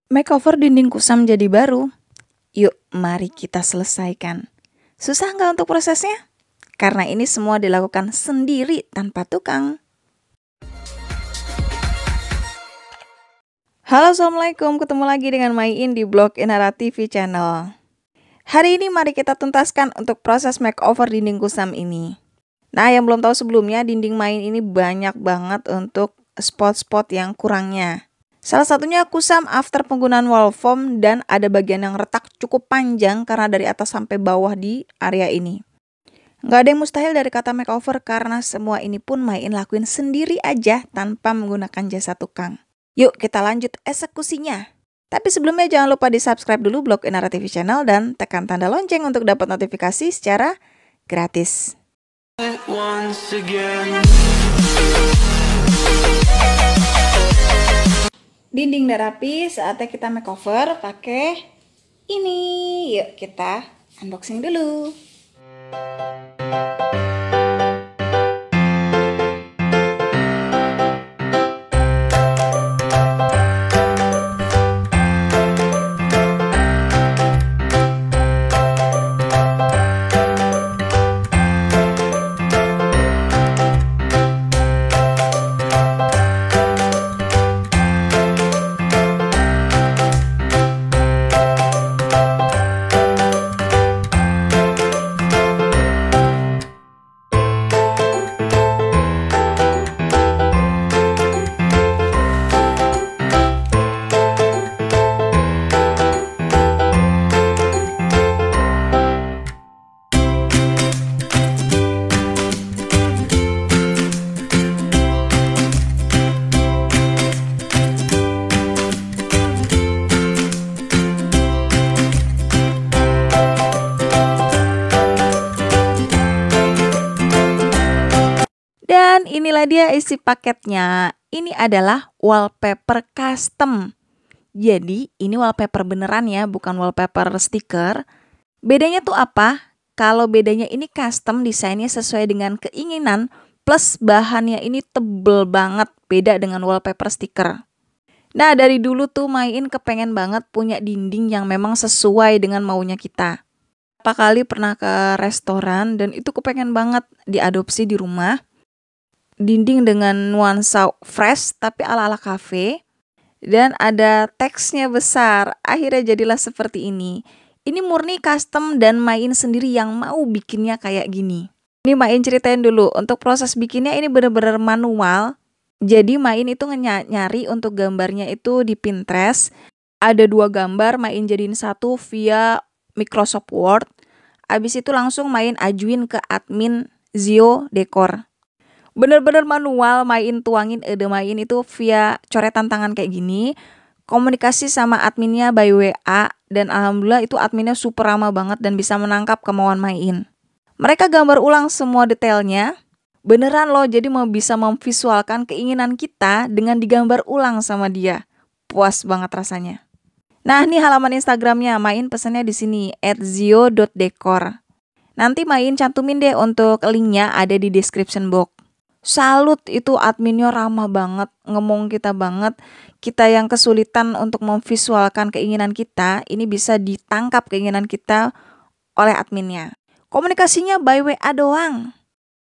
Makeover dinding kusam jadi baru. Yuk, mari kita selesaikan. Susah nggak untuk prosesnya? Karena ini semua dilakukan sendiri tanpa tukang. Halo, Assalamualaikum. Ketemu lagi dengan Maiin di blog Inara TV Channel. Hari ini mari kita tuntaskan untuk proses makeover dinding kusam ini. Nah, yang belum tahu sebelumnya, dinding Maiin ini banyak banget untuk spot-spot yang kurangnya. Salah satunya kusam after penggunaan wall foam dan ada bagian yang retak cukup panjang karena dari atas sampai bawah di area ini. Nggak ada yang mustahil dari kata makeover karena semua ini pun Maiin lakuin sendiri aja tanpa menggunakan jasa tukang. Yuk kita lanjut eksekusinya. Tapi sebelumnya jangan lupa di subscribe dulu blog Inara TV Channel dan tekan tanda lonceng untuk dapat notifikasi secara gratis. Dinding udah rapi, saatnya kita makeover pakai ini. Yuk kita unboxing dulu. Dan inilah dia isi paketnya. Ini adalah wallpaper custom. Jadi ini wallpaper beneran ya, bukan wallpaper stiker. Bedanya tuh apa? Kalau bedanya ini custom, desainnya sesuai dengan keinginan, plus bahannya ini tebel banget, beda dengan wallpaper stiker. Nah, dari dulu tuh Maiin kepengen banget punya dinding yang memang sesuai dengan maunya kita. Berapa kali pernah ke restoran dan itu kepengen banget diadopsi di rumah. Dinding dengan nuansa fresh tapi ala-ala cafe. Dan ada teksnya besar, akhirnya jadilah seperti ini. Ini murni custom dan Maiin sendiri yang mau bikinnya kayak gini. Ini Maiin ceritain dulu, untuk proses bikinnya ini bener-bener manual. Jadi Maiin itu nyari untuk gambarnya itu di Pinterest. Ada 2 gambar, Maiin jadiin satu via Microsoft Word. Abis itu langsung Maiin ajuin ke admin Zio Decor. Bener-bener manual, Maiin tuangin ide Maiin itu via coretan tangan kayak gini. Komunikasi sama adminnya by WA. Dan alhamdulillah itu adminnya super ramah banget dan bisa menangkap kemauan Maiin. Mereka gambar ulang semua detailnya. Beneran loh, jadi mau bisa memvisualkan keinginan kita dengan digambar ulang sama dia. Puas banget rasanya. Nah, ini halaman Instagramnya. Maiin pesannya di sini @zio.decor. Nanti Maiin cantumin deh untuk linknya, ada di description box. Salut, itu adminnya ramah banget, ngomong kita banget. Kita yang kesulitan untuk memvisualkan keinginan kita, ini bisa ditangkap keinginan kita oleh adminnya. Komunikasinya by WA doang.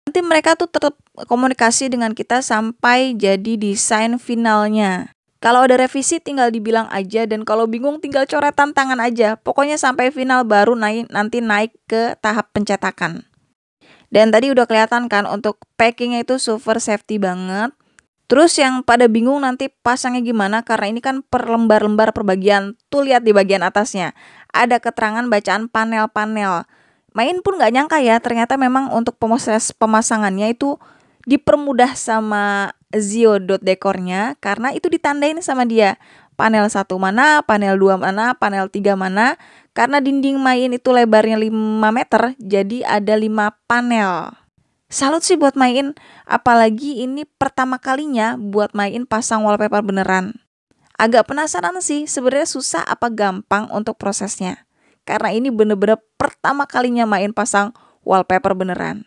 Nanti mereka tuh tetap komunikasi dengan kita sampai jadi desain finalnya. Kalau ada revisi tinggal dibilang aja, dan kalau bingung tinggal coretan tangan aja. Pokoknya sampai final baru nanti naik ke tahap pencetakan. Dan tadi udah kelihatan kan untuk packingnya itu super safety banget. Terus yang pada bingung nanti pasangnya gimana, karena ini kan per lembar-lembar per bagian. Tuh lihat di bagian atasnya ada keterangan bacaan panel-panel. Maiin pun gak nyangka ya, ternyata memang untuk proses pemasangannya itu dipermudah sama Zio.decornya, karena itu ditandain sama dia. Panel 1 mana, panel 2 mana, panel 3 mana. Karena dinding Maiin itu lebarnya 5 meter, jadi ada 5 panel. Salut sih buat Maiin, apalagi ini pertama kalinya buat Maiin pasang wallpaper beneran. Agak penasaran sih, sebenarnya susah apa gampang untuk prosesnya. Karena ini bener-bener pertama kalinya Maiin pasang wallpaper beneran.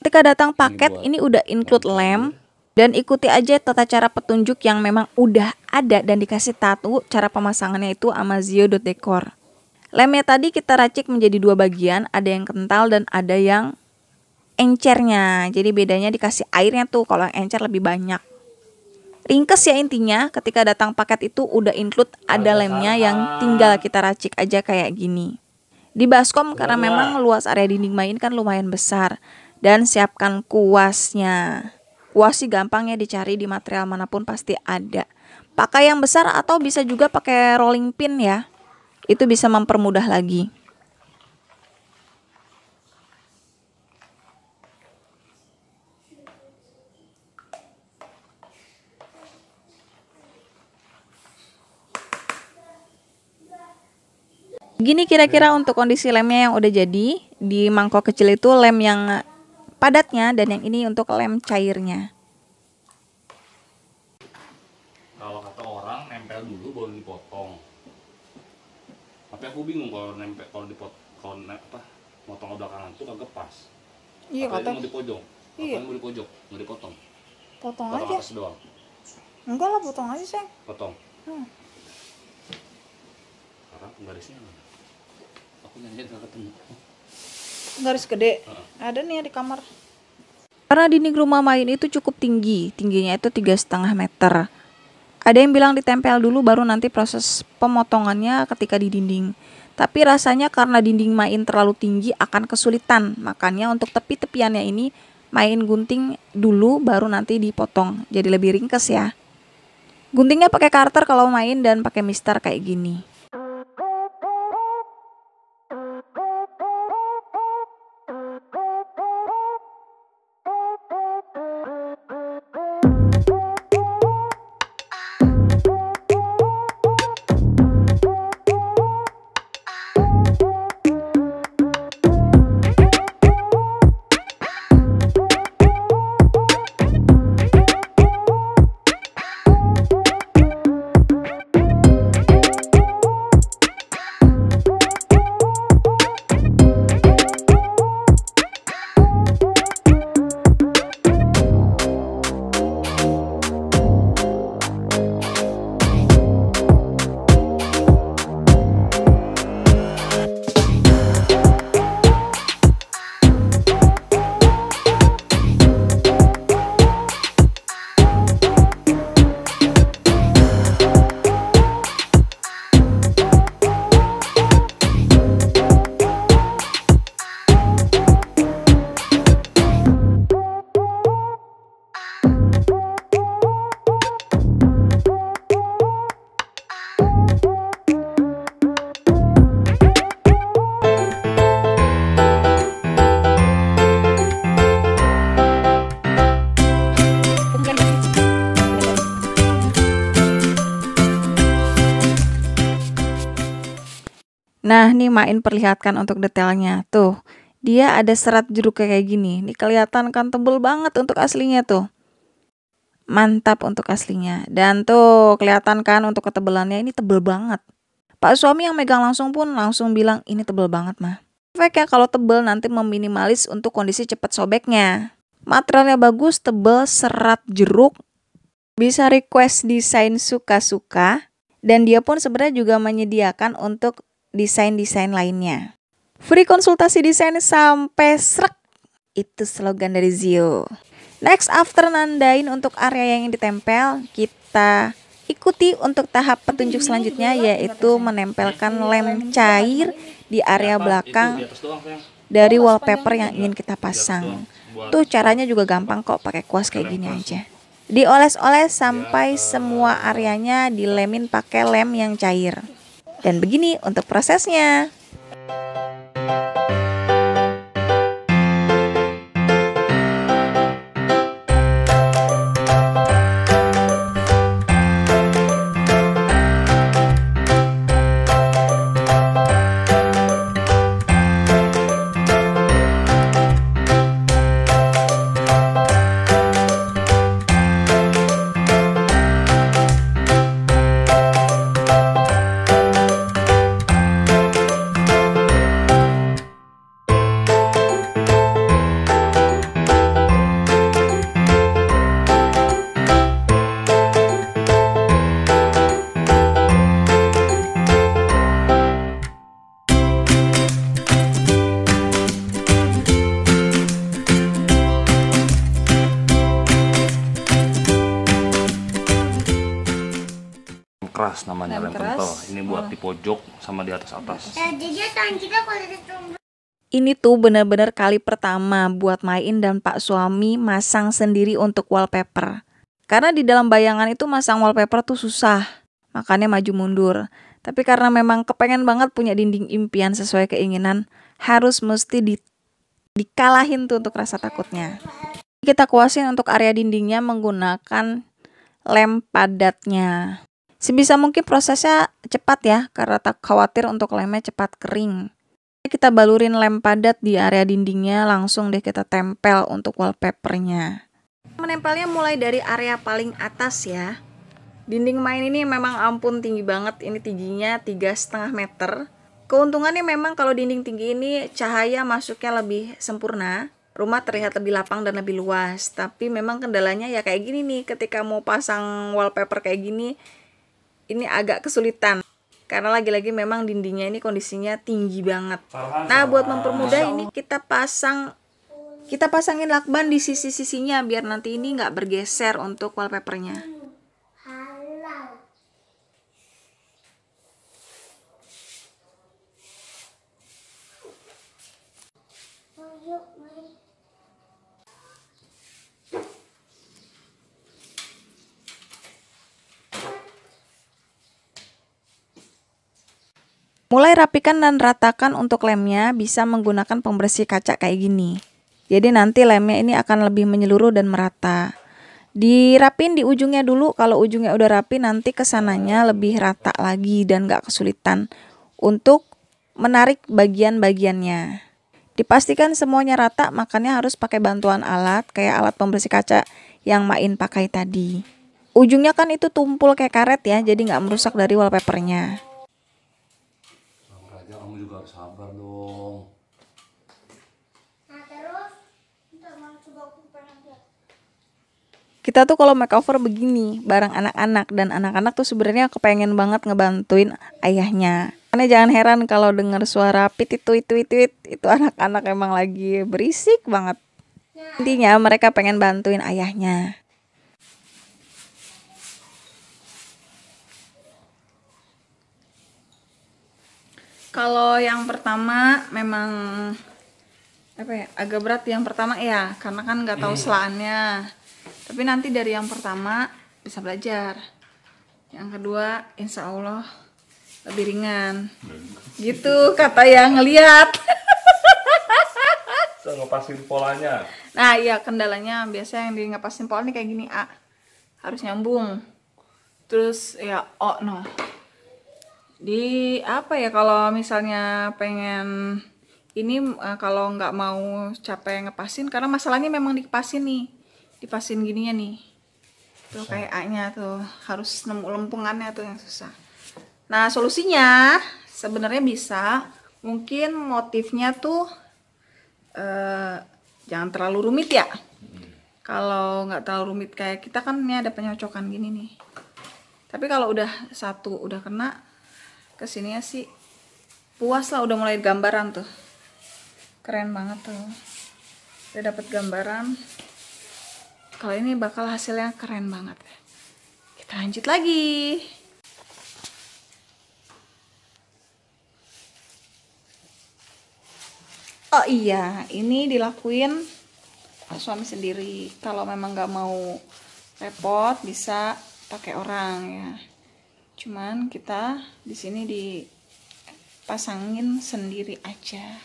Ketika datang paket, ini udah include lem. Dan ikuti aja tata cara petunjuk yang memang udah ada dan dikasih tahu cara pemasangannya itu sama Zio.decor. Lemnya tadi kita racik menjadi 2 bagian, ada yang kental dan ada yang encernya. Jadi bedanya dikasih airnya tuh, kalau yang encer lebih banyak. Ringkes ya intinya, ketika datang paket itu udah include ada lemnya yang tinggal kita racik aja kayak gini. Di baskom karena memang luas area dinding main kan lumayan besar. Dan siapkan kuasnya. Kuas sih gampang ya dicari di material manapun pasti ada. Pakai yang besar atau bisa juga pakai rolling pin ya. Itu bisa mempermudah lagi. Gini kira-kira untuk kondisi lemnya yang udah jadi. Di mangkok kecil itu lem yang padatnya dan yang ini untuk lem cairnya. Kalau kata orang nempel dulu baru dipotong. Tapi aku bingung kalau nempel motong belakangan tuh kagak pas. Iya kata. Mau di pojok. Iya. Mau di pojok, mau dipotong. Potong Potong aja. atas doang. Enggak lah, potong aja sayang. Potong. Sekarang garisnya mana? Aku nyari nggak ketemu. Garis gede. Ada nih di kamar. Karena dinding rumah main itu cukup tinggi, tingginya itu 3,5 meter. Ada yang bilang ditempel dulu baru nanti proses pemotongannya ketika di dinding. Tapi rasanya karena dinding main terlalu tinggi akan kesulitan. Makanya untuk tepi-tepiannya ini main gunting dulu baru nanti dipotong. Jadi lebih ringkes ya. Guntingnya pakai karter kalau main dan pakai mister kayak gini. Nah, nih Main perlihatkan untuk detailnya. Tuh, dia ada serat jeruk kayak gini. Ini kelihatan kan tebel banget untuk aslinya tuh. Mantap untuk aslinya. Dan tuh, kelihatan kan untuk ketebelannya ini tebel banget. Pak suami yang megang langsung pun langsung bilang ini tebel banget mah. Efeknya kalau tebel nanti meminimalis untuk kondisi cepat sobeknya. Materialnya bagus, tebel, serat jeruk. Bisa request desain suka-suka. Dan dia pun sebenarnya juga menyediakan untuk desain-desain lainnya. Free konsultasi desain sampai srek. Itu slogan dari Zio. Next, after nandain untuk area yang ditempel, kita ikuti untuk tahap petunjuk selanjutnya, yaitu menempelkan lem cair di area belakang dari wallpaper yang ingin kita pasang. Tuh caranya juga gampang kok, pakai kuas kayak gini aja. Dioles-oles sampai semua areanya dilemin pakai lem yang cair. Dan begini untuk prosesnya. namanya, lem keras. kental. Ini buat di pojok sama di atas-atas. Ini tuh bener-bener kali pertama buat Main dan Pak Suami masang sendiri untuk wallpaper. Karena di dalam bayangan itu masang wallpaper tuh susah, makanya maju mundur. Tapi karena memang kepengen banget punya dinding impian sesuai keinginan, harus mesti dikalahin tuh untuk rasa takutnya. Kita kuasin untuk area dindingnya menggunakan lem padatnya. Sebisa mungkin prosesnya cepat ya, karena tak khawatir untuk lemnya cepat kering. Kita balurin lem padat di area dindingnya, langsung deh kita tempel untuk wallpapernya. Menempelnya mulai dari area paling atas ya. Dinding Main ini memang ampun tinggi banget, ini tingginya 3,5 meter. Keuntungannya memang kalau dinding tinggi ini cahaya masuknya lebih sempurna, rumah terlihat lebih lapang dan lebih luas. Tapi memang kendalanya ya kayak gini nih, ketika mau pasang wallpaper kayak gini, ini agak kesulitan. Karena lagi-lagi memang dindingnya ini kondisinya tinggi banget. Nah, buat mempermudah ini kita pasangin lakban di sisi-sisinya biar nanti ini nggak bergeser untuk wallpapernya. Mulai rapikan dan ratakan untuk lemnya, bisa menggunakan pembersih kaca kayak gini. Jadi nanti lemnya ini akan lebih menyeluruh dan merata. Dirapin di ujungnya dulu, kalau ujungnya udah rapi nanti kesananya lebih rata lagi dan gak kesulitan untuk menarik bagian-bagiannya. Dipastikan semuanya rata, makanya harus pakai bantuan alat kayak alat pembersih kaca yang Main pakai tadi. Ujungnya kan itu tumpul kayak karet ya, jadi gak merusak dari wallpapernya. Kamu juga harus sabar dong. Nah terus, coba aku pengen lihat. Kita tuh kalau makeover begini bareng anak-anak, dan anak-anak tuh sebenarnya kepengen banget ngebantuin ayahnya. Karena jangan heran kalau dengar suara pitituit-tuit itu anak-anak emang lagi berisik banget. Intinya mereka pengen bantuin ayahnya. Kalau yang pertama memang agak berat yang pertama ya, karena kan nggak tahu selaannya. Tapi nanti dari yang pertama bisa belajar. Yang kedua insya Allah lebih ringan. Gitu kata yang ngeliat. Bisa ngepasin polanya. Nah iya, kendalanya biasanya yang di ngepasin pola nih kayak gini, A harus nyambung. Terus ya O no. Di apa ya, kalau misalnya pengen ini kalau nggak mau capek ngepasin, karena masalahnya memang dipasin nih, dipasin gininya nih tuh kayak A nya tuh harus nemu lempungannya tuh yang susah. Nah solusinya sebenarnya bisa, mungkin motifnya tuh jangan terlalu rumit ya. Kalau nggak terlalu rumit kayak kita kan ini ada penyocokan gini nih, tapi kalau udah satu udah kena kesininya sih puas lah, udah mulai gambaran tuh, keren banget tuh, udah dapet gambaran. Kalau ini bakal hasilnya keren banget. Kita lanjut lagi. Oh iya, ini dilakuin suami sendiri. Kalau memang nggak mau repot bisa pakai orang ya. Cuman kita di sini dipasangin sendiri aja.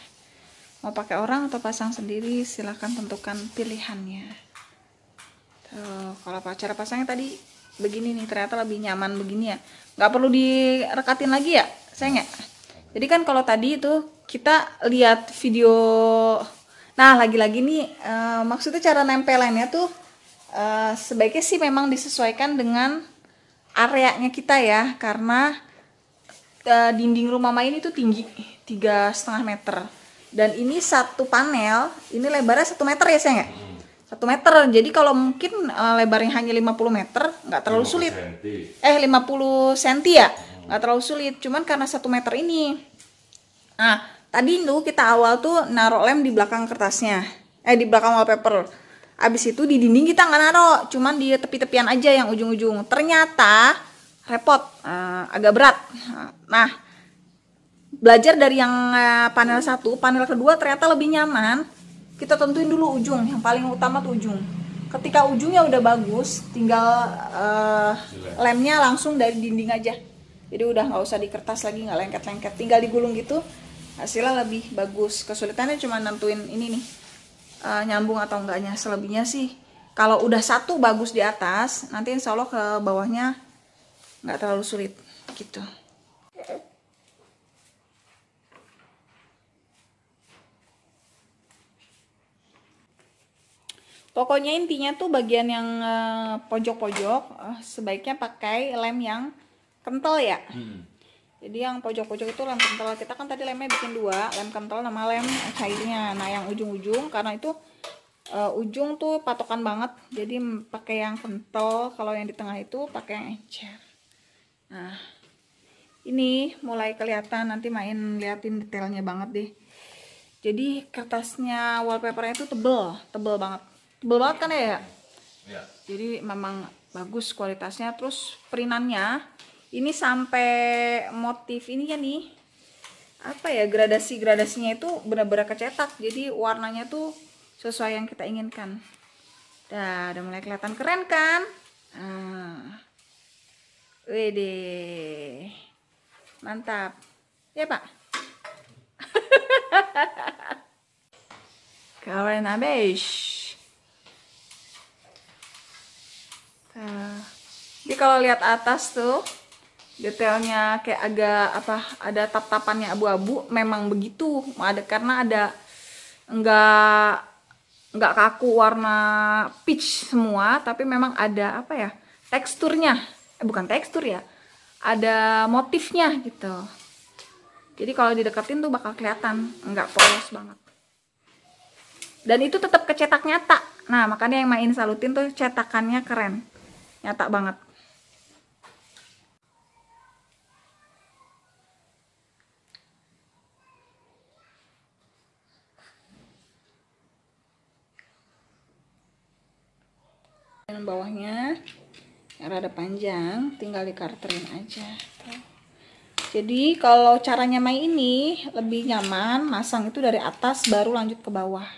Mau pakai orang atau pasang sendiri silahkan tentukan pilihannya. Tuh, kalau cara pasangnya tadi begini nih, ternyata lebih nyaman begini ya. Nggak perlu direkatin lagi ya, sayang ya. Jadi kan kalau tadi itu kita lihat video. Nah lagi-lagi nih maksudnya cara nempelannya tuh sebaiknya sih memang disesuaikan dengan areanya kita ya, karena dinding rumah Main itu tinggi 3,5 meter, dan ini satu panel ini lebarnya 1 meter ya sayang ya, 1 meter. Jadi kalau mungkin lebarnya hanya 50 meter nggak terlalu sulit, 50 cm ya, nggak terlalu sulit. Cuman karena 1 meter ini, nah tadi tuh kita awal tuh naruh lem di belakang kertasnya, di belakang wallpaper. Abis itu di dinding kita nggak naruh, cuman di tepi-tepian aja yang ujung-ujung. Ternyata repot, agak berat. Nah, belajar dari yang panel 1, panel kedua ternyata lebih nyaman. Kita tentuin dulu ujung, yang paling utama tuh ujung. Ketika ujungnya udah bagus, tinggal lemnya langsung dari dinding aja. Jadi udah nggak usah di kertas lagi, nggak lengket-lengket, tinggal digulung gitu, hasilnya lebih bagus. Kesulitannya cuma nentuin ini nih, nyambung atau enggaknya. Selebihnya sih kalau udah satu bagus di atas, nanti insya Allah ke bawahnya nggak terlalu sulit gitu. Pokoknya intinya tuh bagian yang pojok-pojok sebaiknya pakai lem yang kental ya. Jadi yang pojok-pojok itu lem kental. Kita kan tadi lemnya bikin 2, lem kental sama lem cairnya. Nah yang ujung-ujung, karena itu ujung tuh patokan banget, jadi pakai yang kental. Kalau yang di tengah itu pakai yang encer. Nah ini mulai kelihatan, nanti main liatin detailnya banget deh. Jadi kertasnya wallpapernya itu tebel banget. Tebel banget kan ya? Ya. Jadi memang bagus kualitasnya. Terus perinannya ini sampai motif ini ya nih, apa ya, gradasinya itu benar-benar kecetak. Jadi warnanya tuh sesuai yang kita inginkan. Udah mulai kelihatan keren kan? Wede, mantap ya Pak. Keren abis. Jadi kalau lihat atas tuh detailnya kayak agak apa, ada tap-tapannya abu-abu, memang begitu. Karena ada nggak kaku warna peach semua, tapi memang ada apa ya, teksturnya, bukan tekstur ya, ada motifnya gitu. Jadi kalau dideketin tuh bakal kelihatan nggak polos banget. Dan itu tetap kecetak nyata. Nah makanya yang main salutin tuh cetakannya keren, nyata banget. Dan bawahnya yang rada panjang tinggal dikarterin aja. Jadi kalau caranya main ini lebih nyaman masang itu dari atas baru lanjut ke bawah.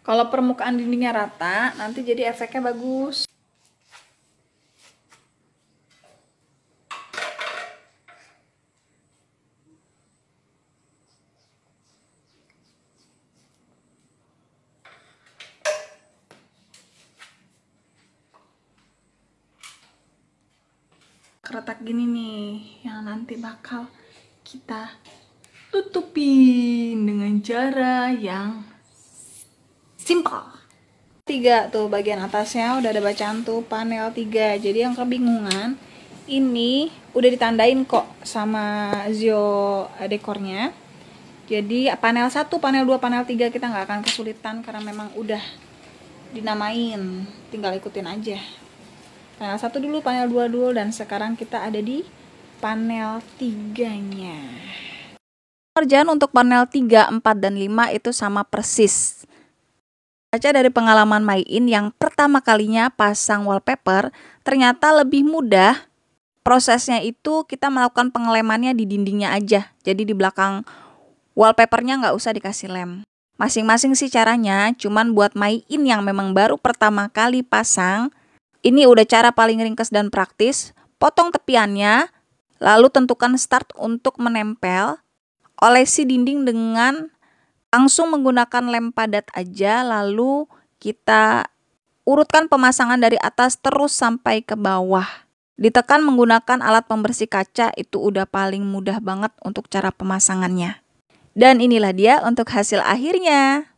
Kalau permukaan dindingnya rata, nanti jadi efeknya bagus. Retak gini nih yang nanti bakal kita tutupin dengan cara yang simple. 3 tuh bagian atasnya udah ada bacaan tuh panel 3. Jadi yang kebingungan ini udah ditandain kok sama Zio dekornya. Jadi panel 1, panel 2, panel 3 kita nggak akan kesulitan karena memang udah dinamain, tinggal ikutin aja. Panel 1 dulu, panel 2 dulu, dan sekarang kita ada di panel 3-nya. Kerjaan untuk panel 3, 4, dan 5 itu sama persis. Baca dari pengalaman Mayin yang pertama kalinya pasang wallpaper, ternyata lebih mudah. Prosesnya itu kita melakukan pengelemannya di dindingnya aja. Jadi di belakang wallpapernya nggak usah dikasih lem. Masing-masing sih caranya, cuman buat Mayin yang memang baru pertama kali pasang, ini udah cara paling ringkas dan praktis. Potong tepiannya, lalu tentukan start untuk menempel. Olesi dinding dengan langsung menggunakan lem padat aja, lalu kita urutkan pemasangan dari atas terus sampai ke bawah. Ditekan menggunakan alat pembersih kaca, itu udah paling mudah banget untuk cara pemasangannya. Dan inilah dia untuk hasil akhirnya.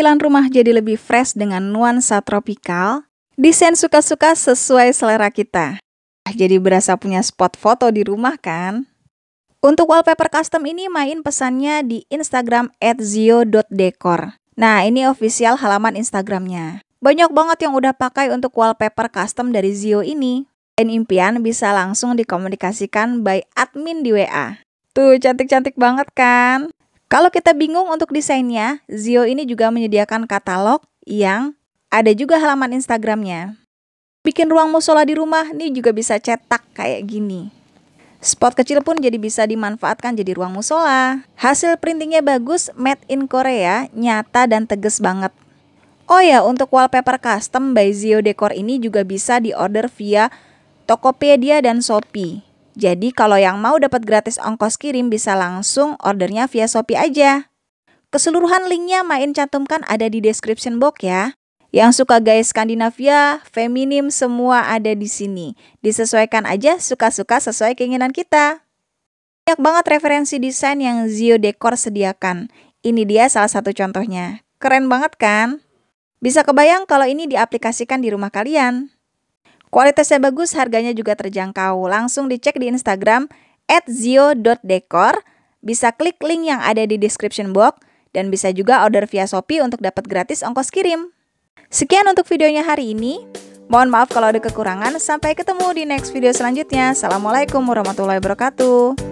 tampilan rumah jadi lebih fresh dengan nuansa tropikal, desain suka-suka sesuai selera kita. Jadi berasa punya spot foto di rumah kan? Untuk wallpaper custom ini main pesannya di Instagram @zio.decor. Nah, ini official halaman Instagramnya. Banyak banget yang udah pakai untuk wallpaper custom dari Zio ini. Dan impian bisa langsung dikomunikasikan by admin di WA. Tuh, cantik-cantik banget kan? Kalau kita bingung untuk desainnya, Zio ini juga menyediakan katalog yang ada juga halaman Instagramnya. Bikin ruang musola di rumah nih juga bisa cetak kayak gini. Spot kecil pun jadi bisa dimanfaatkan jadi ruang musola. Hasil printingnya bagus, made in Korea, nyata dan tegas banget. Oh ya, untuk wallpaper custom by Zio Decor ini juga bisa diorder via Tokopedia dan Shopee. Jadi kalau yang mau dapat gratis ongkos kirim bisa langsung ordernya via Shopee aja. Keseluruhan linknya main cantumkan ada di description box ya. Yang suka gaya Skandinavia, feminim semua ada di sini. Disesuaikan aja suka-suka sesuai keinginan kita. Banyak banget referensi desain yang Zio Decor sediakan. Ini dia salah satu contohnya. Keren banget kan? Bisa kebayang kalau ini diaplikasikan di rumah kalian. Kualitasnya bagus, harganya juga terjangkau. Langsung dicek di Instagram @zio.decor. Bisa klik link yang ada di description box. Dan bisa juga order via Shopee untuk dapat gratis ongkos kirim. Sekian untuk videonya hari ini. Mohon maaf kalau ada kekurangan. Sampai ketemu di next video selanjutnya. Assalamualaikum warahmatullahi wabarakatuh.